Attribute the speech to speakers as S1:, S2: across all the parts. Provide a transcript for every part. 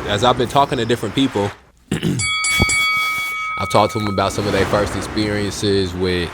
S1: as I've been talking to different people, I've talked to them about some of their first experiences with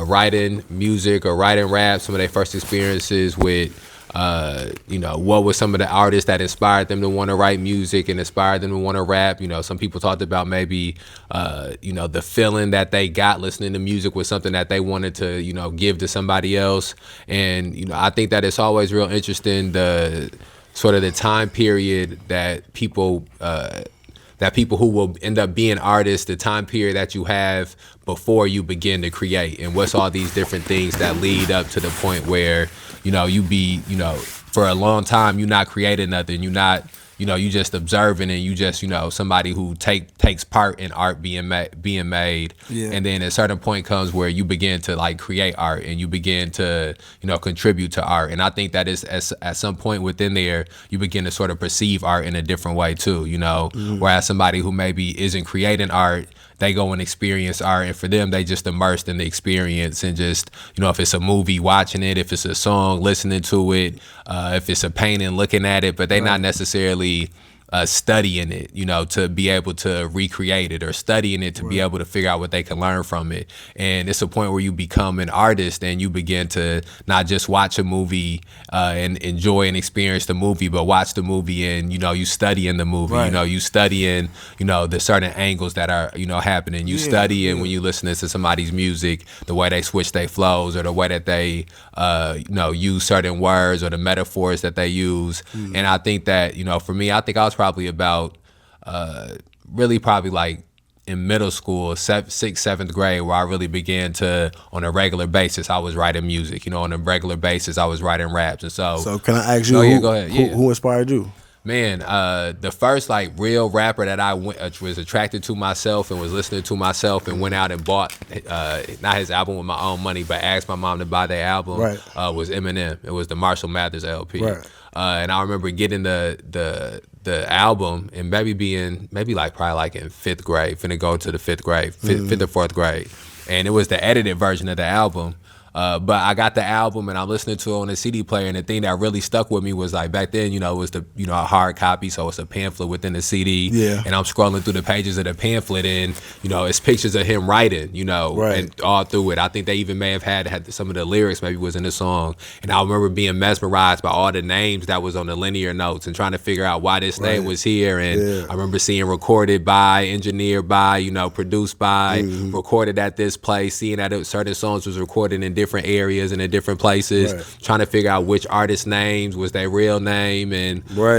S1: writing music or writing rap, some of their first experiences with, what was some of the artists that inspired them to want to write music and inspired them to want to rap. Some people talked about maybe, the feeling that they got listening to music was something that they wanted to, give to somebody else. And, I think that it's always real interesting, the sort of the time period that people who will end up being artists, the time period that you have before you begin to create, and what's all these different things that lead up to the point where, for a long time, you're not creating nothing. You're not, you just observing, and you just, somebody who takes part in art being made. Yeah. And then a certain point comes where you begin to like create art, and you begin to, contribute to art. And I think that is at some point within there, you begin to sort of perceive art in a different way too, whereas somebody who maybe isn't creating art, they go and experience art, and for them, they just immersed in the experience, and just, if it's a movie, watching it, if it's a song, listening to it, if it's a painting, looking at it, but they're not necessarily studying it, to be able to recreate it, or studying it to be able to figure out what they can learn from it. And it's a point where you become an artist, and you begin to not just watch a movie and enjoy and experience the movie, but watch the movie and, you study in the movie, you studying, the certain angles that are, happening. You study and when you listening to somebody's music, the way they switch their flows, or the way that they, use certain words, or the metaphors that they use. And I think that, for me, I think I was probably about probably like in middle school, 6th, 7th grade, where I really began to, on a regular basis, I was writing music. On a regular basis, I was writing raps. And so
S2: can I ask you,
S1: go ahead.
S2: Who inspired you?
S1: Man, the first like real rapper that I was attracted to myself and was listening to myself and went out and bought, not his album with my own money, but asked my mom to buy their album, was Eminem. It was the Marshall Mathers LP. And I remember getting the album and probably in 5th grade, finna go to the 5th grade, 5th or 4th grade. And it was the edited version of the album. But I got the album and I'm listening to it on a CD player, and the thing that really stuck with me was like back then, it was the a hard copy, so it's a pamphlet within the CD. Yeah. And I'm scrolling through the pages of the pamphlet, and it's pictures of him writing, and all through it. I think they even may have had some of the lyrics maybe was in the song. And I remember being mesmerized by all the names that was on the linear notes and trying to figure out why this name was here. And I remember seeing recorded by, engineered by, produced by, recorded at this place, seeing that certain songs was recorded in different areas and in different places, trying to figure out which artist names was their real name. And for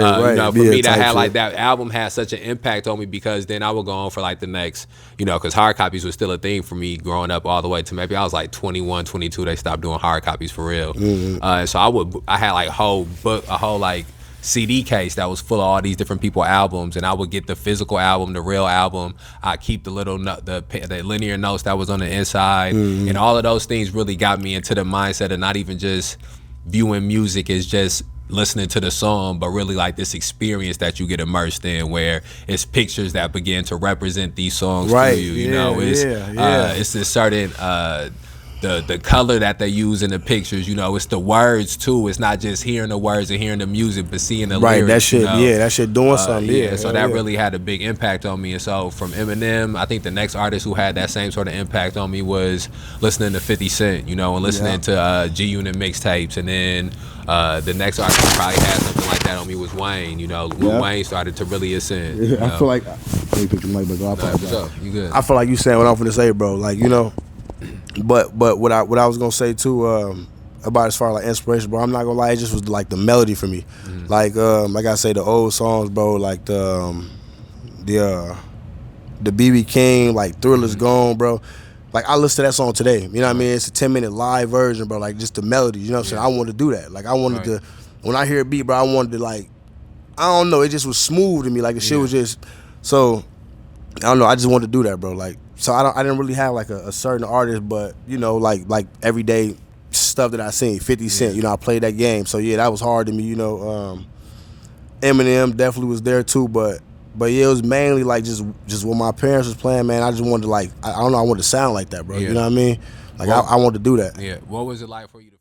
S1: me, that had like that album had such an impact on me, because then I would go on for like the next, because hard copies was still a thing for me growing up all the way to maybe I was like 21, 22, they stopped doing hard copies for real. So I had like a whole like CD case that was full of all these different people albums, and I would get the physical album, the real album. I keep the little the linear notes that was on the inside, and all of those things really got me into the mindset of not even just viewing music as just listening to the song, but really like this experience that you get immersed in, where it's pictures that begin to represent these songs for you. It's this certain the color that they use in the pictures, it's the words too. It's not just hearing the words and hearing the music, but seeing the lyrics.
S2: That shit, that shit doing something.
S1: So that really had a big impact on me. And so from Eminem, I think the next artist who had that same sort of impact on me was listening to 50 Cent, and listening to G-Unit mixtapes. And then the next artist who probably had something like that on me was Wayne. When Wayne started to really ascend.
S2: I feel like, let me pick your mic back up.
S1: You good?
S2: I feel like you saying what I'm finna say, bro. Like, But what I was gonna say too about as far as like inspiration, bro, I'm not gonna lie, it just was like the melody for me. Like I say, the old songs, bro, like the BB King, like Thriller's Gone, bro. Like I listen to that song today. You know what I mean? It's a 10-minute live version, bro. Like just the melody. You know what I'm saying? I wanted to do that. Like I wanted to, when I hear a beat, bro, I wanted to like, I don't know, it just was smooth to me. Like the shit was just so. I don't know. I just wanted to do that, bro. Like. So I didn't really have like a certain artist, but like everyday stuff that I seen, 50 Cent, I played that game. So yeah, that was hard to me, Eminem definitely was there too, but yeah, it was mainly like just what my parents was playing, man. I just wanted to like, I don't know, I wanted to sound like that, bro. You know what I mean? Like I wanted to do that.
S1: Yeah. What was it like for you to